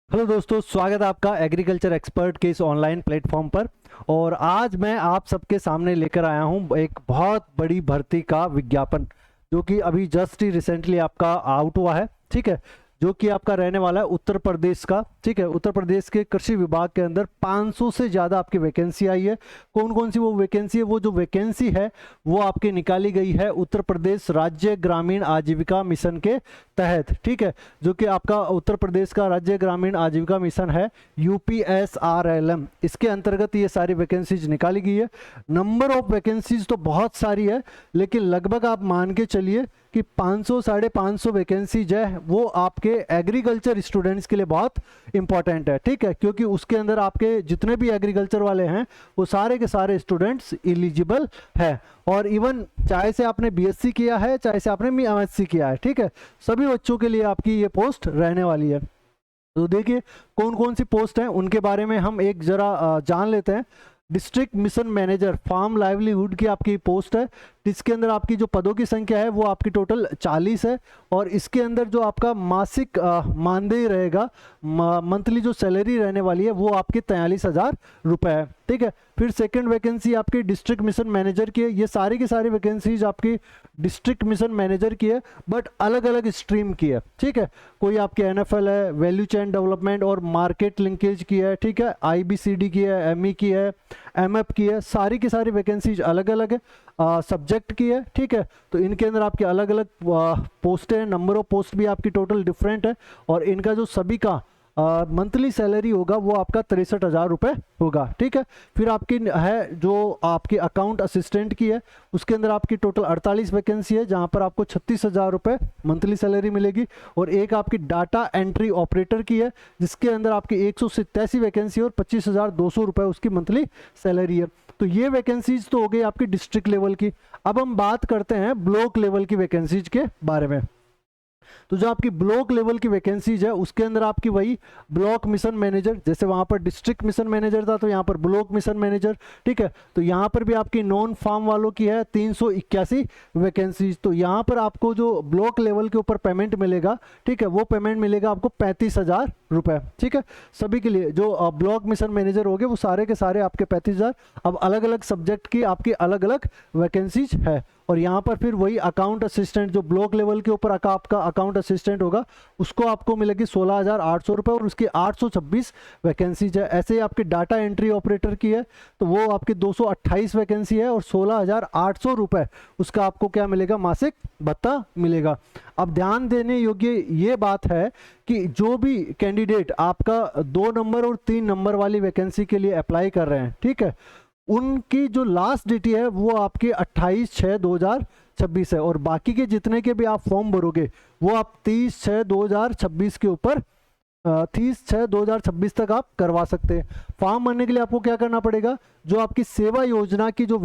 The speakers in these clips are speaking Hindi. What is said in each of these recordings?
हेलो दोस्तों, स्वागत है आपका एग्रीकल्चर एक्सपर्ट के इस ऑनलाइन प्लेटफॉर्म पर। और आज मैं आप सबके सामने लेकर आया हूं एक बहुत बड़ी भर्ती का विज्ञापन, जो कि अभी जस्ट ही रिसेंटली आपका आउट हुआ है। ठीक है, जो कि आपका रहने वाला है उत्तर प्रदेश का। ठीक है, उत्तर प्रदेश के कृषि विभाग के अंदर 500 से ज़्यादा आपकी वैकेंसी आई है। कौन कौन सी वो वैकेंसी है? वो जो वैकेंसी है वो आपकी निकाली गई है उत्तर प्रदेश राज्य ग्रामीण आजीविका मिशन के तहत। ठीक है, जो कि आपका उत्तर प्रदेश का राज्य ग्रामीण आजीविका मिशन है, UPSRLM, इसके अंतर्गत ये सारी वैकेंसीज निकाली गई है। नंबर ऑफ वैकेंसीज तो बहुत सारी है, लेकिन लगभग आप मान के चलिए कि 500 साढ़े 500 वैकेंसीज है वो आपके एग्रीकल्चर स्टूडेंट्स के लिए बहुत इंपॉर्टेंट है। ठीक है, क्योंकि उसके अंदर आपके जितने भी एग्रीकल्चर वाले हैं वो सारे के सारे स्टूडेंट्स एलिजिबल है। और इवन चाहे से आपने BSc किया है, चाहे से आपने MSc किया है, ठीक है, सभी बच्चों के लिए आपकी ये पोस्ट रहने वाली है। तो देखिए कौन कौन सी पोस्ट हैं उनके बारे में हम एक जरा जान लेते हैं। District mission manager farm livelihood की आपकी पोस्ट है, जिसके अंदर आपकी जो पदों की संख्या है वो आपकी टोटल 40 है। और इसके अंदर जो आपका मासिक मानदेय रहेगा, मंथली जो सैलरी रहने वाली है वो आपकी 43,000 रुपये है। ठीक है, फिर सेकंड वैकेंसी आपकी डिस्ट्रिक्ट मिशन मैनेजर की है। ये सारी की सारी वैकेंसीज आपकी डिस्ट्रिक्ट मिशन मैनेजर की है, बट अलग अलग स्ट्रीम की है। ठीक है, कोई आपकी NFL है, वैल्यू चेन डेवलपमेंट और मार्केट लिंकेज की है। ठीक है, IBCD की है, ME की है, MF की है, सारी की सारी वैकेंसीज अलग अलग है, सब्जेक्ट की है। ठीक है, तो इनके अंदर आपके अलग अलग पोस्टें हैं, नंबर ऑफ पोस्ट भी आपकी टोटल डिफरेंट है। और इनका जो सभी का मंथली सैलरी होगा वो आपका 63,000 रुपये होगा। ठीक है, फिर आपकी है जो आपकी अकाउंट असिस्टेंट की है, उसके अंदर आपकी टोटल 48 वैकेंसी है, जहां पर आपको 36,000 रुपये मंथली सैलरी मिलेगी। और एक आपकी डाटा एंट्री ऑपरेटर की है, जिसके अंदर आपकी 187 वैकेंसी और 25,200 रुपये उसकी मंथली सैलरी है। तो ये वैकेंसीज तो हो गई आपकी डिस्ट्रिक्ट लेवल की। अब हम बात करते हैं ब्लॉक लेवल की वैकेंसीज के बारे में। तो जो आपकी ब्लॉक लेवल की वैकेंसीज है उसके अंदर आपकी वही ब्लॉक मिशन मैनेजर, जैसे वहां पर डिस्ट्रिक्ट मिशन मैनेजर था तो यहाँ पर ब्लॉक मिशन मैनेजर। ठीक है, तो यहाँ पर भी आपकी नॉन फार्म वालों की है 381 वैकेंसीज। तो यहाँ पर आपको जो ब्लॉक लेवल के ऊपर पेमेंट मिलेगा, ठीक है, वो पेमेंट मिलेगा आपको 35,000 रुपये। ठीक है, सभी के लिए जो ब्लॉक मिशन मैनेजर हो गए वो सारे के सारे आपके 35,000। अब अलग अलग सब्जेक्ट की आपकी अलग अलग वैकेंसीज है। और यहाँ पर फिर वही अकाउंट असिस्टेंट, जो ब्लॉक लेवल के ऊपर आपका अकाउंट असिस्टेंट होगा, उसको आपको मिलेगी 16,800 रुपये और उसकी 826 वैकेंसीज है। ऐसे ही आपकी डाटा एंट्री ऑपरेटर की है तो वो आपकी 228 वैकेंसी है और 16,800 रुपये उसका आपको क्या मिलेगा, मासिक भत्ता मिलेगा। अब ध्यान देने योग्य ये बात है कि जो भी कैंडिडेट आपका 2 नंबर और 3 नंबर वाली वैकेंसी के लिए अप्लाई कर रहे हैं, ठीक है, उनकी जो लास्ट डेट है वो आपके 28/6/2026 है। और बाकी के जितने के भी आप फॉर्म भरोगे वो आप 30/6/2026 के ऊपर 30/6/2026 तक आप करवा सकते हैं। फॉर्म भरने के लिए आपको क्या करना पड़ेगा, जो आपकी सेवा योजना की जो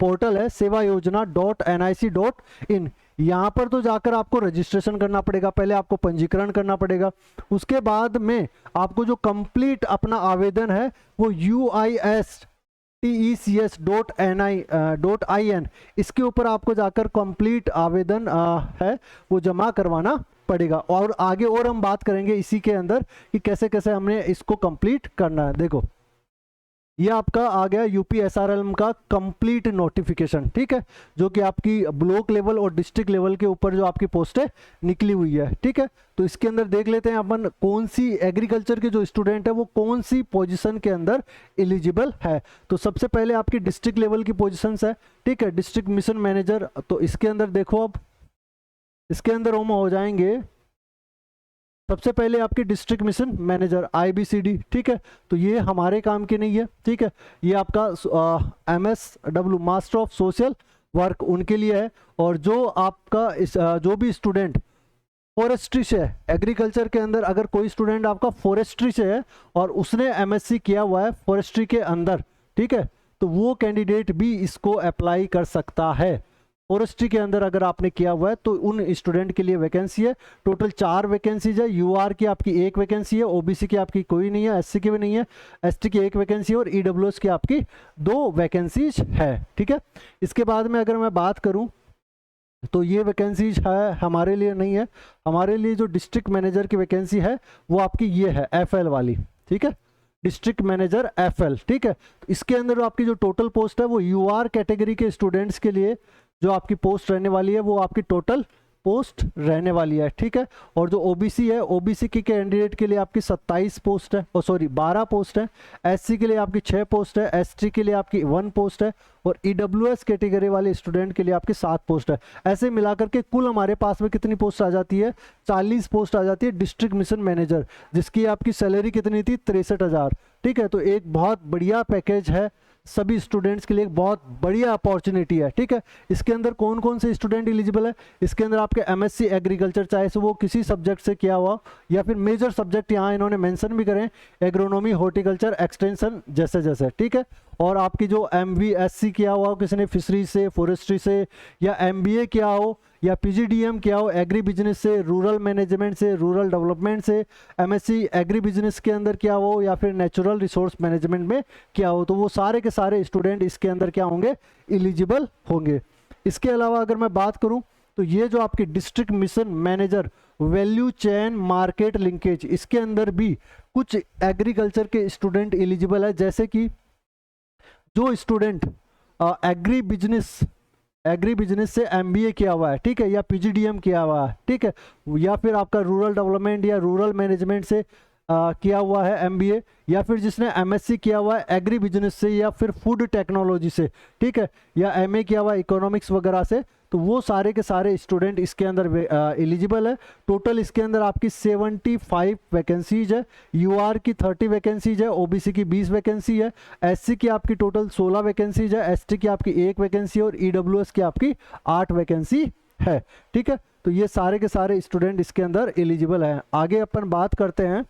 पोर्टल है sevayojana.nic.in, यहाँ पर तो जाकर आपको रजिस्ट्रेशन करना पड़ेगा, पहले आपको पंजीकरण करना पड़ेगा। उसके बाद में आपको जो कंप्लीट अपना आवेदन है वो UISTECS.NI.IN इसके ऊपर आपको जाकर कंप्लीट आवेदन है वो जमा करवाना पड़ेगा। और आगे और हम बात करेंगे इसी के अंदर कि कैसे कैसे हमने इसको कंप्लीट करना है। देखो ये आपका आ गया UPSRLM का कंप्लीट नोटिफिकेशन। ठीक है, जो कि आपकी ब्लॉक लेवल और डिस्ट्रिक्ट लेवल के ऊपर जो आपकी पोस्टें निकली हुई है। ठीक है, तो इसके अंदर देख लेते हैं अपन कौन सी एग्रीकल्चर के जो स्टूडेंट है वो कौन सी पोजीशन के अंदर एलिजिबल है। तो सबसे पहले आपकी डिस्ट्रिक्ट लेवल की पोजीशंस है। ठीक है, डिस्ट्रिक्ट मिशन मैनेजर, तो इसके अंदर देखो, अब इसके अंदर हम हो जाएंगे सबसे पहले आपके डिस्ट्रिक्ट मिशन मैनेजर IBCD। ठीक है, तो ये हमारे काम की नहीं है। ठीक है, ये आपका MSW master of social work उनके लिए है। और जो आपका जो भी स्टूडेंट फॉरेस्ट्री से है, एग्रीकल्चर के अंदर अगर कोई स्टूडेंट आपका फॉरेस्ट्री से है और उसने MSc किया हुआ है फॉरेस्ट्री के अंदर, ठीक है, तो वो कैंडिडेट भी इसको अप्लाई कर सकता है। फॉरेस्ट्री के अंदर अगर आपने किया हुआ है तो उन स्टूडेंट के लिए वैकेंसी है। टोटल 4 वैकेंसीज है। UR की आपकी 1 वैकेंसी है, OBC की आपकी कोई नहीं है, SC की भी नहीं है, ST की 1 वैकेंसी है और EWS की आपकी 2 वैकेंसीज है। ठीक है, इसके बाद में अगर मैं बात करूं तो ये वैकेंसीज है हमारे लिए नहीं है। हमारे लिए जो डिस्ट्रिक्ट मैनेजर की वैकेंसी है वो आपकी ये है FL वाली, ठीक है, डिस्ट्रिक्ट मैनेजर FL, ठीक है। तो इसके अंदर आपकी जो टोटल पोस्ट है वो UR कैटेगरी के स्टूडेंट्स के लिए जो आपकी पोस्ट रहने वाली है वो आपकी टोटल पोस्ट रहने वाली है, ठीक है। और जो OBC है, OBC की कैंडिडेट के लिए आपकी 27 पोस्ट है, और सॉरी 12 पोस्ट है। SC के लिए आपकी 6 पोस्ट है, ST के लिए आपकी 1 पोस्ट है, और EWS कैटेगरी वाले स्टूडेंट के लिए आपकी 7 पोस्ट है। ऐसे मिलाकर के कुल हमारे पास में कितनी पोस्ट आ जाती है, 40 पोस्ट आ जाती है डिस्ट्रिक्ट मिशन मैनेजर, जिसकी आपकी सैलरी कितनी थी, 63,000, ठीक है। तो एक बहुत बढ़िया पैकेज है, सभी स्टूडेंट्स के लिए एक बहुत बढ़िया अपॉर्चुनिटी है, ठीक है। इसके अंदर कौन कौन से स्टूडेंट एलिजिबल है, इसके अंदर आपके MSc एग्रीकल्चर, चाहे से वो किसी सब्जेक्ट से किया हुआ, या फिर मेजर सब्जेक्ट यहाँ इन्होंने मेंशन भी करें, एग्रोनॉमी, हॉर्टिकल्चर, एक्सटेंशन जैसे जैसे, ठीक है। और आपकी जो MVSC किया हुआ हो किसी ने फिशरीज से, फॉरेस्ट्री से, या MBA किया हो, या PGDM किया हो एग्री बिजनेस से, रूरल मैनेजमेंट से, रूरल डेवलपमेंट से, MSc एग्री बिजनेस के अंदर किया हो, या फिर नेचुरल रिसोर्स मैनेजमेंट में किया हो, तो वो सारे के सारे स्टूडेंट इसके अंदर क्या होंगे, एलिजिबल होंगे। इसके अलावा अगर मैं बात करूं तो ये जो आपकी district mission manager value chain market linkage, इसके अंदर भी कुछ एग्रीकल्चर के स्टूडेंट एलिजिबल है, जैसे कि जो स्टूडेंट एग्री बिजनेस से MBA किया हुआ है, ठीक है, या PGDM किया हुआ है, ठीक है, या फिर आपका रूरल डेवलपमेंट या रूरल मैनेजमेंट से किया हुआ है MBA, या फिर जिसने MSc किया हुआ है एग्री बिजनेस से या फिर फूड टेक्नोलॉजी से, ठीक है, या MA किया हुआ है इकोनॉमिक्स वगैरह से, तो वो सारे के सारे स्टूडेंट इसके अंदर एलिजिबल है। टोटल इसके अंदर आपकी 75 वैकेंसीज है, UR की 30 वैकेंसीज है, OBC की 20 वैकेंसी है, SC की आपकी टोटल 16 वैकेंसीज है, ST की आपकी 1 वैकेंसी और EWS की आपकी 8 वैकेंसी है, ठीक है। तो ये सारे के सारे स्टूडेंट इसके अंदर एलिजिबल हैं। आगे अपन बात करते हैं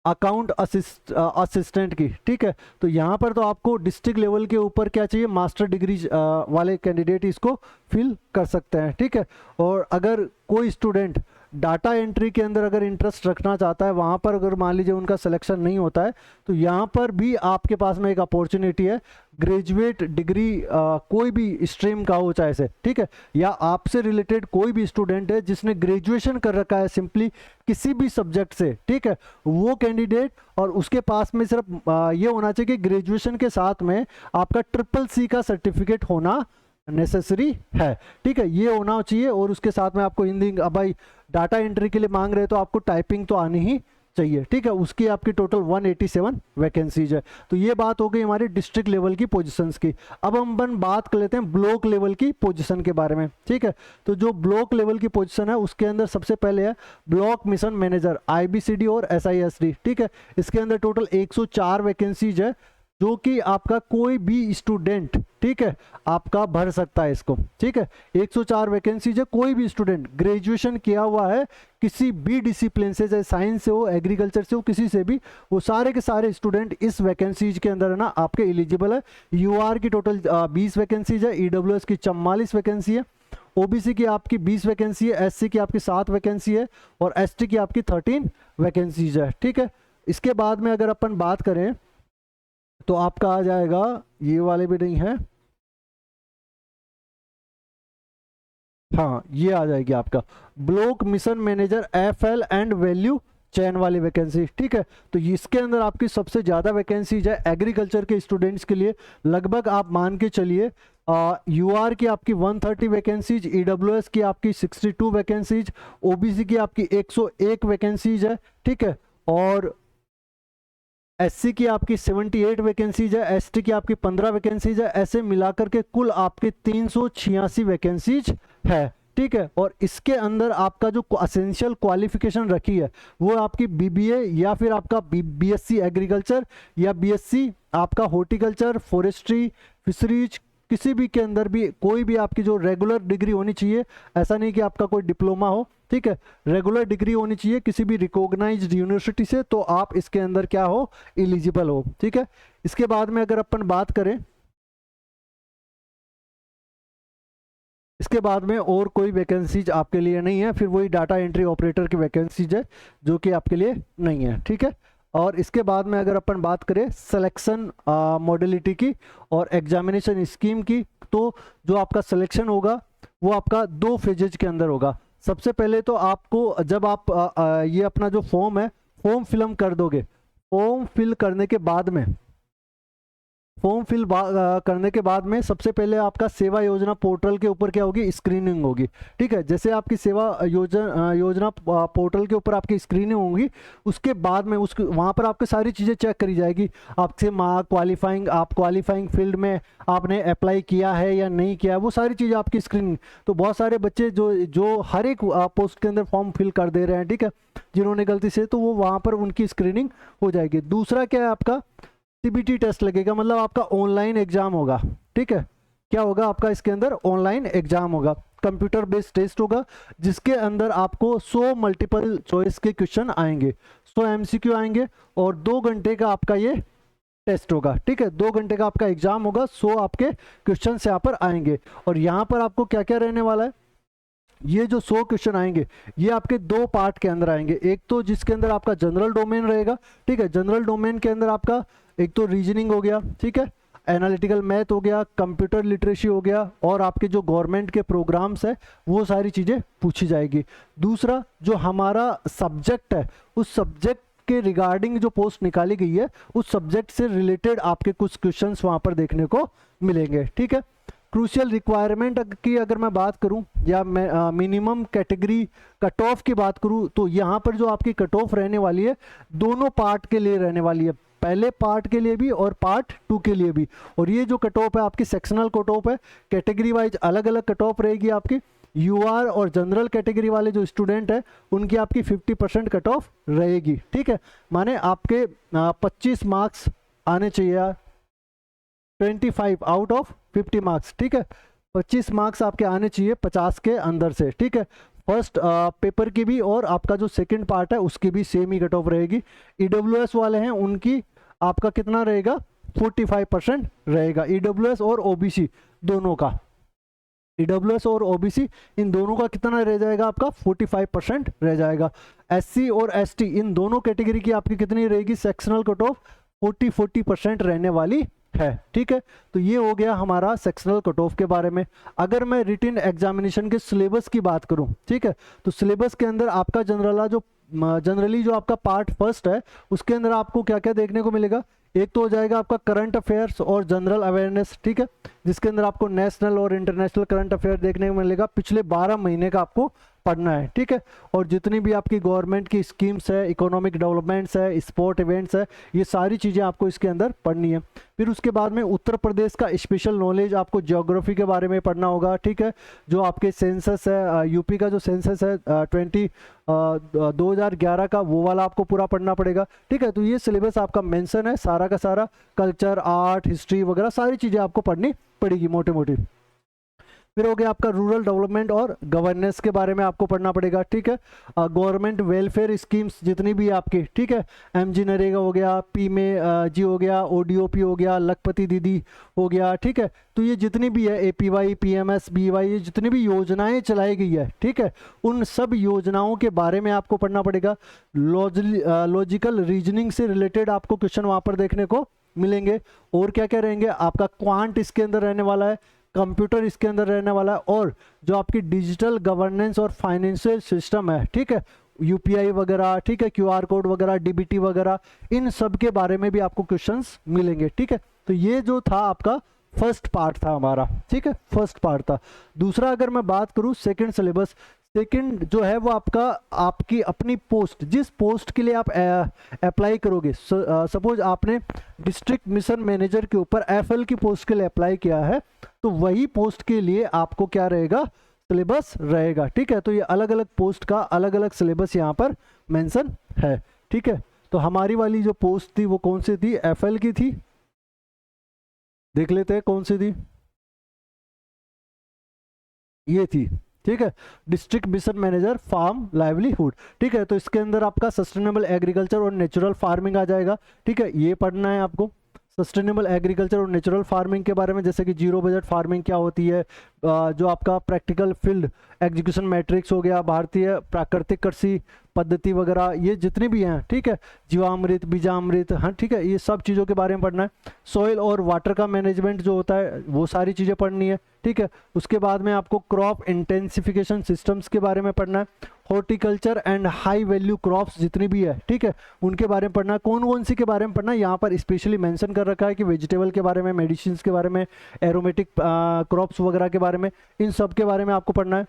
अकाउंट असिस्टेंट की, ठीक है। तो यहाँ पर तो आपको डिस्ट्रिक्ट लेवल के ऊपर क्या चाहिए, मास्टर डिग्री वाले कैंडिडेट इसको फिल कर सकते हैं, ठीक है। और अगर कोई स्टूडेंट डाटा एंट्री के अंदर अगर इंटरेस्ट रखना चाहता है, वहाँ पर अगर मान लीजिए उनका सिलेक्शन नहीं होता है, तो यहाँ पर भी आपके पास में एक अपॉर्चुनिटी है, ग्रेजुएट डिग्री कोई भी स्ट्रीम का हो चाहे से, ठीक है, या आपसे रिलेटेड कोई भी स्टूडेंट है जिसने ग्रेजुएशन कर रखा है सिंपली किसी भी सब्जेक्ट से, ठीक है, वो कैंडिडेट, और उसके पास में सिर्फ ये होना चाहिए कि ग्रेजुएशन के साथ में आपका CCC का सर्टिफिकेट होना नेसेसरी है, ठीक है, ये होना चाहिए। और उसके साथ में आपको हिंदी, अब भाई डाटा एंट्री के लिए मांग रहे हैं तो आपको टाइपिंग तो आनी ही चाहिए, ठीक है। उसकी आपकी टोटल 187 वैकेंसीज है। तो ये बात हो गई हमारी डिस्ट्रिक्ट लेवल की पोजीशंस की। अब हम बात कर लेते हैं ब्लॉक लेवल की पोजीशन के बारे में, ठीक है। तो जो ब्लॉक लेवल की पोजीशन है उसके अंदर सबसे पहले है ब्लॉक मिशन मैनेजर IBCD और SISD, ठीक है। इसके अंदर टोटल 104 वैकेंसीज है, जो कि आपका कोई भी स्टूडेंट, ठीक है, आपका भर सकता है इसको, ठीक है। 104 वैकेंसीज है, कोई भी स्टूडेंट ग्रेजुएशन किया हुआ है किसी भी डिसिप्लिन से, चाहे साइंस से हो, एग्रीकल्चर से हो, किसी से भी, वो सारे के सारे स्टूडेंट इस वैकेंसीज के अंदर है ना आपके एलिजिबल है। UR की टोटल 20 वैकेंसीज है, EWS की 44 वैकेंसी है, OBC की आपकी 20 वैकेंसी है, SC की आपकी 7 वैकेंसी है, और ST की आपकी 13 वैकेंसीज है, ठीक है। इसके बाद में अगर अपन बात करें तो आपका आ जाएगा, ये वाले भी नहीं है, हाँ ये आ जाएगी आपका block mission manager FL and value chain वाली वैकेंसी, ठीक है। तो इसके अंदर आपकी सबसे ज़्यादा वैकेंसीज है एग्रीकल्चर के स्टूडेंट्स के लिए, लगभग आप मान के चलिए UR की आपकी 130 वैकेंसीज, EWS की आपकी 62 वैकेंसीज, OBC की आपकी 101 वैकेंसीज है, ठीक है, और SC की आपकी 78 वैकेंसीज है, ST की आपकी 15 वैकेंसीज है, ऐसे मिलाकर के कुल आपके 386 वैकेंसीज है, ठीक है। और इसके अंदर आपका जो असेंशियल क्वालिफिकेशन रखी है वो आपकी BBA या फिर आपका BSc एग्रीकल्चर या BSc आपका हॉर्टिकल्चर, फॉरेस्ट्री, फिशरीज, किसी भी के अंदर भी कोई भी आपकी जो रेगुलर डिग्री होनी चाहिए, ऐसा नहीं कि आपका कोई डिप्लोमा हो, ठीक है, रेगुलर डिग्री होनी चाहिए किसी भी रिकॉग्नाइज्ड यूनिवर्सिटी से, तो आप इसके अंदर क्या हो, एलिजिबल हो, ठीक है। इसके बाद में अगर अपन बात करें, इसके बाद में और कोई वैकेंसीज आपके लिए नहीं है, फिर वही डाटा एंट्री ऑपरेटर की वैकेंसीज है जो कि आपके लिए नहीं है, ठीक है। और इसके बाद में अगर अपन बात करें सिलेक्शन मॉडलिटी की और एग्जामिनेशन स्कीम की, तो जो आपका सिलेक्शन होगा वो आपका 2 फेजेज के अंदर होगा। सबसे पहले तो आपको जब आप ये अपना जो फॉर्म है, फॉर्म फिल कर दोगे, फॉर्म फिल करने के बाद में, फॉर्म फिल करने के बाद में सबसे पहले आपका सेवा योजना पोर्टल के ऊपर क्या होगी, स्क्रीनिंग होगी। ठीक है, जैसे आपकी सेवा योजना पोर्टल के ऊपर आपकी स्क्रीनिंग होगी, उसके बाद में उसके वहाँ पर आपकी सारी चीज़ें चेक करी जाएगी। आपसे क्वालिफाइंग, आप क्वालिफाइंग फील्ड में आपने अप्लाई किया है या नहीं किया है, वो सारी चीज़ें आपकी स्क्रीनिंग। तो बहुत सारे बच्चे जो हर एक पोस्ट के अंदर फॉर्म फिल कर दे रहे हैं, ठीक है, जिन्होंने गलती से, तो वो वहाँ पर उनकी स्क्रीनिंग हो जाएगी। दूसरा क्या है, आपका सीबीटी टेस्ट लगेगा, मतलब आपका ऑनलाइन एग्जाम होगा। ठीक है, क्या होगा आपका इसके अंदर, ऑनलाइन एग्जाम होगा, कंप्यूटर बेस्ड टेस्ट होगा, जिसके अंदर आपको 100 मल्टीपल चॉइस के क्वेश्चन आएंगे, 100 एमसीक्यू आएंगे, और 2 घंटे का आपका ये टेस्ट होगा। ठीक है, 2 घंटे का आपका एग्जाम होगा, 100 आपके क्वेश्चन यहाँ पर आएंगे। और यहाँ पर आपको क्या क्या रहने वाला है, ये जो 100 क्वेश्चन आएंगे, ये आपके 2 पार्ट के अंदर आएंगे। एक तो जिसके अंदर आपका जनरल डोमेन रहेगा, ठीक है, जनरल डोमेन के अंदर आपका एक तो रीजनिंग हो गया, ठीक है, एनालिटिकल मैथ हो गया, कंप्यूटर लिटरेसी हो गया, और आपके जो गवर्नमेंट के प्रोग्राम्स है वो सारी चीज़ें पूछी जाएगी। दूसरा जो हमारा सब्जेक्ट है, उस सब्जेक्ट के रिगार्डिंग जो पोस्ट निकाली गई है, उस सब्जेक्ट से रिलेटेड आपके कुछ क्वेश्चंस वहाँ पर देखने को मिलेंगे। ठीक है, क्रूशियल रिक्वायरमेंट की अगर मैं बात करूं, या मैं मिनिमम कैटेगरी कट ऑफ की बात करूं, तो यहाँ पर जो आपकी कट ऑफ रहने वाली है, दोनों पार्ट के लिए रहने वाली है, पहले पार्ट के लिए भी और पार्ट 2 के लिए भी। और ये जो कट ऑफ है आपकी सेक्शनल कट ऑफ है, कैटेगरी वाइज अलग अलग कट ऑफ रहेगी आपकी। यूआर और जनरल कैटेगरी वाले जो स्टूडेंट है, उनकी आपकी 50% कट ऑफ रहेगी। ठीक है, माने आपके 25 मार्क्स आने चाहिए, 25 आउट ऑफ 50 मार्क्स। ठीक है, 25 मार्क्स आपके आने चाहिए 50 के अंदर से। ठीक है, फर्स्ट पेपर की भी और आपका जो सेकंड पार्ट है उसकी भी सेम ही कट ऑफ रहेगी। ईडब्ल्यूएस वाले हैं, उनकी आपका कितना रहेगा, 45% रहेगा, ईडब्ल्यूएस और ओबीसी दोनों का। ईडब्ल्यूएस और ओबीसी इन दोनों का कितना रह जाएगा, आपका 45% रह जाएगा। एससी और एसटी इन दोनों कैटेगरी की आपकी कितनी रहेगी, सेक्शनल कट ऑफ 40% रहने वाली है। ठीक है, तो ये हो गया हमारा सेक्शनल कट ऑफ के बारे में। अगर मैं रिटन एग्जामिनेशन के सिलेबस की बात करूं, ठीक है, तो सिलेबस के अंदर आपका जनरली जो आपका पार्ट फर्स्ट है, उसके अंदर आपको क्या क्या देखने को मिलेगा। एक तो हो जाएगा आपका करंट अफेयर्स और जनरल अवेयरनेस, ठीक है, जिसके अंदर आपको नेशनल और इंटरनेशनल करंट अफेयर देखने को मिलेगा, पिछले 12 महीने का आपको पढ़ना है। ठीक है, और जितनी भी आपकी गवर्नमेंट की स्कीम्स है, इकोनॉमिक डेवलपमेंट्स है, स्पोर्ट इवेंट्स है, ये सारी चीज़ें आपको इसके अंदर पढ़नी है। फिर उसके बाद में उत्तर प्रदेश का स्पेशल नॉलेज, आपको ज्योग्राफी के बारे में पढ़ना होगा। ठीक है, जो आपके सेंसस है, यूपी का जो सेंसस है 2011 का, वो वाला आपको पूरा पढ़ना पड़ेगा। ठीक है, तो ये सिलेबस आपका मेंशन है, सारा का सारा कल्चर, आर्ट, हिस्ट्री वगैरह सारी चीज़ें आपको पढ़नी पड़ेगी मोटी मोटी। फिर हो गया आपका रूरल डेवलपमेंट और गवर्नेंस के बारे में आपको पढ़ना पड़ेगा। ठीक है, गवर्नमेंट वेलफेयर स्कीम्स जितनी भी आपकी, ठीक है, एमजी नरेगा हो गया, पी में जी हो गया, ओडीओपी हो गया, लखपति दीदी हो गया। ठीक है, तो ये जितनी भी है एपीवाई, पीएमएस, बीवाई, ये जितनी भी योजनाएं चलाई गई है, ठीक है, उन सब योजनाओं के बारे में आपको पढ़ना पड़ेगा। लॉजिकल रीजनिंग से रिलेटेड आपको क्वेश्चन वहाँ पर देखने को मिलेंगे। और क्या क्या रहेंगे, आपका क्वांट इसके अंदर रहने वाला है, कंप्यूटर इसके अंदर रहने वाला है, और जो आपकी डिजिटल गवर्नेंस और फाइनेंशियल सिस्टम है, ठीक है, यूपीआई वगैरह, ठीक है, क्यूआर कोड वगैरह, डीबीटी वगैरह, इन सब के बारे में भी आपको क्वेश्चंस मिलेंगे। ठीक है, तो ये जो था आपका फर्स्ट पार्ट था हमारा। ठीक है, फर्स्ट पार्ट था। दूसरा अगर मैं बात करूं सेकंड सिलेबस, सेकंड जो है वो आपका आपकी अपनी पोस्ट, जिस पोस्ट के लिए आप अप्लाई करोगे, सपोज आपने डिस्ट्रिक्ट मिशन मैनेजर के ऊपर एफएल की पोस्ट के लिए अप्लाई किया है, तो वही पोस्ट के लिए आपको क्या रहेगा, सिलेबस रहेगा। ठीक है, तो ये अलग अलग पोस्ट का अलग अलग सिलेबस यहाँ पर मेंशन है। ठीक है, तो हमारी वाली जो पोस्ट थी वो कौन सी थी, एफएल की थी। देख लेते हैं कौन सी थी, ये थी। ठीक है, district mission manager farm livelihood. ठीक है, तो इसके अंदर आपका सस्टेनेबल एग्रीकल्चर और नेचुरल फार्मिंग आ जाएगा। ठीक है, ये पढ़ना है आपको, सस्टेनेबल एग्रीकल्चर और नेचुरल फार्मिंग के बारे में, जैसे कि जीरो बजट फार्मिंग क्या होती है, जो आपका प्रैक्टिकल फील्ड एग्जीक्यूशन मैट्रिक्स हो गया, भारतीय प्राकृतिक कृषि पद्धति वगैरह, ये जितनी भी हैं, ठीक है, जीवामृत, बीजामृत, हाँ ठीक है, ये सब चीज़ों के बारे में पढ़ना है। सॉइल और वाटर का मैनेजमेंट जो होता है वो सारी चीज़ें पढ़नी है, ठीक है। उसके बाद में आपको क्रॉप इंटेंसिफिकेशन सिस्टम्स के बारे में पढ़ना है, horticulture and high value crops जितनी भी है, ठीक है, उनके बारे में पढ़ना है। कौन कौन सी के बारे में पढ़ना है यहाँ पर स्पेशली मेंशन कर रखा है कि वेजिटेबल के बारे में, मेडिसिन के बारे में, एरोमेटिक क्रॉप्स वगैरह के बारे में, इन सब के बारे में आपको पढ़ना है।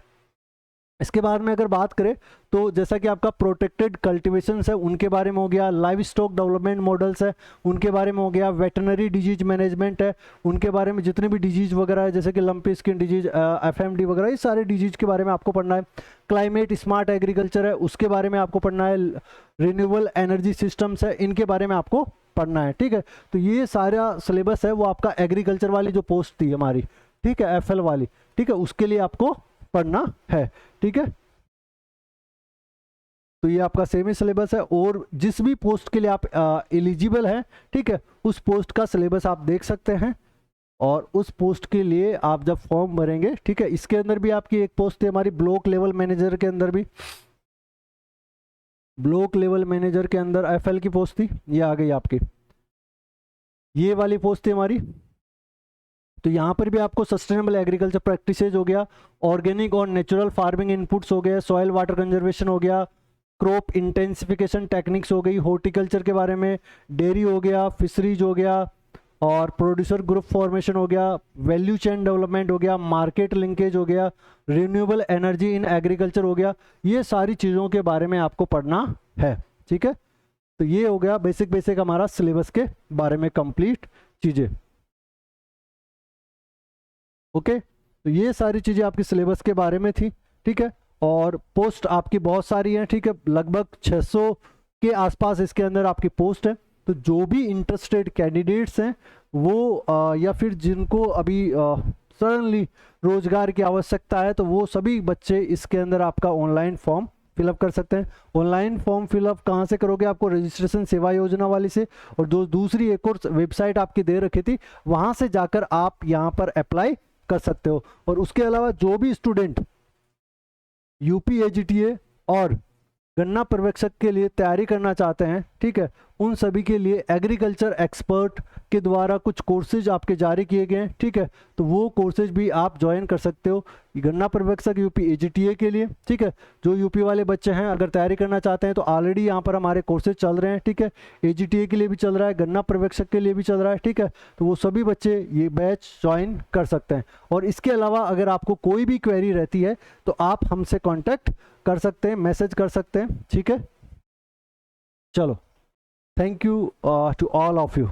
इसके बाद में अगर बात करें तो जैसा कि आपका प्रोटेक्टेड कल्टीवेशंस है उनके बारे में हो गया, लाइव स्टॉक डेवलपमेंट मॉडल्स है उनके बारे में हो गया, वेटनरी डिजीज मैनेजमेंट है उनके बारे में, जितने भी डिजीज वगैरह है जैसे कि लंपी स्किन डिजीज, एफएमडी वगैरह, ये सारे डिजीज के बारे में आपको पढ़ना है। क्लाइमेट स्मार्ट एग्रीकल्चर है उसके बारे में आपको पढ़ना है, रिन्यूएबल एनर्जी सिस्टम्स है इनके बारे में आपको पढ़ना है, ठीक है। तो ये सारा सिलेबस है वो आपका एग्रीकल्चर वाली जो पोस्ट थी हमारी, ठीक है, एफएल वाली, ठीक है, उसके लिए आपको पढ़ना है, ठीक है। तो ये आपका सेमी सिलेबस है और जिस भी पोस्ट के लिए आप एलिजिबल हैं, ठीक है, उस पोस्ट का सिलेबस आप देख सकते हैं और उस पोस्ट के लिए आप जब फॉर्म भरेंगे, ठीक है, इसके अंदर भी आपकी एक पोस्ट थी हमारी ब्लॉक लेवल मैनेजर के अंदर भी, ब्लॉक लेवल मैनेजर के अंदर एफएल की पोस्ट थी, ये आ गई आपकी, ये वाली पोस्ट थी हमारी। तो यहाँ पर भी आपको सस्टेनेबल एग्रीकल्चर प्रैक्टिसेज हो गया, ऑर्गेनिक और नेचुरल फार्मिंग इनपुट्स हो गए, सॉइल वाटर कंजर्वेशन हो गया, क्रॉप इंटेंसिफिकेशन टेक्निक्स हो गई, हॉर्टिकल्चर के बारे में, डेयरी हो गया, फिशरीज हो गया और प्रोड्यूसर ग्रुप फॉर्मेशन हो गया, वैल्यू चेन डेवलपमेंट हो गया, मार्केट लिंकेज हो गया, रिन्यूएबल एनर्जी इन एग्रीकल्चर हो गया, ये सारी चीज़ों के बारे में आपको पढ़ना है, ठीक है। तो ये हो गया बेसिक हमारा सिलेबस के बारे में कंप्लीट चीज़ें, ओके। तो ये सारी चीज़ें आपकी सिलेबस के बारे में थी, ठीक है। और पोस्ट आपकी बहुत सारी हैं, ठीक है, लगभग 600 के आसपास इसके अंदर आपकी पोस्ट है। तो जो भी इंटरेस्टेड कैंडिडेट्स हैं वो या फिर जिनको अभी सडनली रोजगार की आवश्यकता है तो वो सभी बच्चे इसके अंदर आपका ऑनलाइन फॉर्म फिलअप कर सकते हैं। ऑनलाइन फॉर्म फिलअप कहाँ से करोगे? आपको रजिस्ट्रेशन सेवा योजना वाली से, और दूसरी एक और वेबसाइट आपकी दे रखी थी, वहाँ से जाकर आप यहाँ पर अप्लाई कर सकते हो। और उसके अलावा जो भी स्टूडेंट यूपी एजीटीए और गन्ना पर्यवेक्षक के लिए तैयारी करना चाहते हैं, ठीक है, उन सभी के लिए एग्रीकल्चर एक्सपर्ट के द्वारा कुछ कोर्सेज आपके जारी किए गए हैं, ठीक है। तो वो कोर्सेज भी आप ज्वाइन कर सकते हो गन्ना पर्यवेक्षक यूपी एजीटीए के लिए, ठीक है। जो यूपी वाले बच्चे हैं अगर तैयारी करना चाहते हैं तो ऑलरेडी यहाँ पर हमारे कोर्सेज चल रहे हैं, ठीक है। एजीटीए के लिए भी चल रहा है, गन्ना पर्यवेक्षक के लिए भी चल रहा है, ठीक है। तो वो सभी बच्चे ये बैच ज्वाइन कर सकते हैं। और इसके अलावा अगर आपको कोई भी क्वेरी रहती है तो आप हमसे कॉन्टैक्ट कर सकते हैं, मैसेज कर सकते हैं, ठीक है। चलो, thank you to all of you.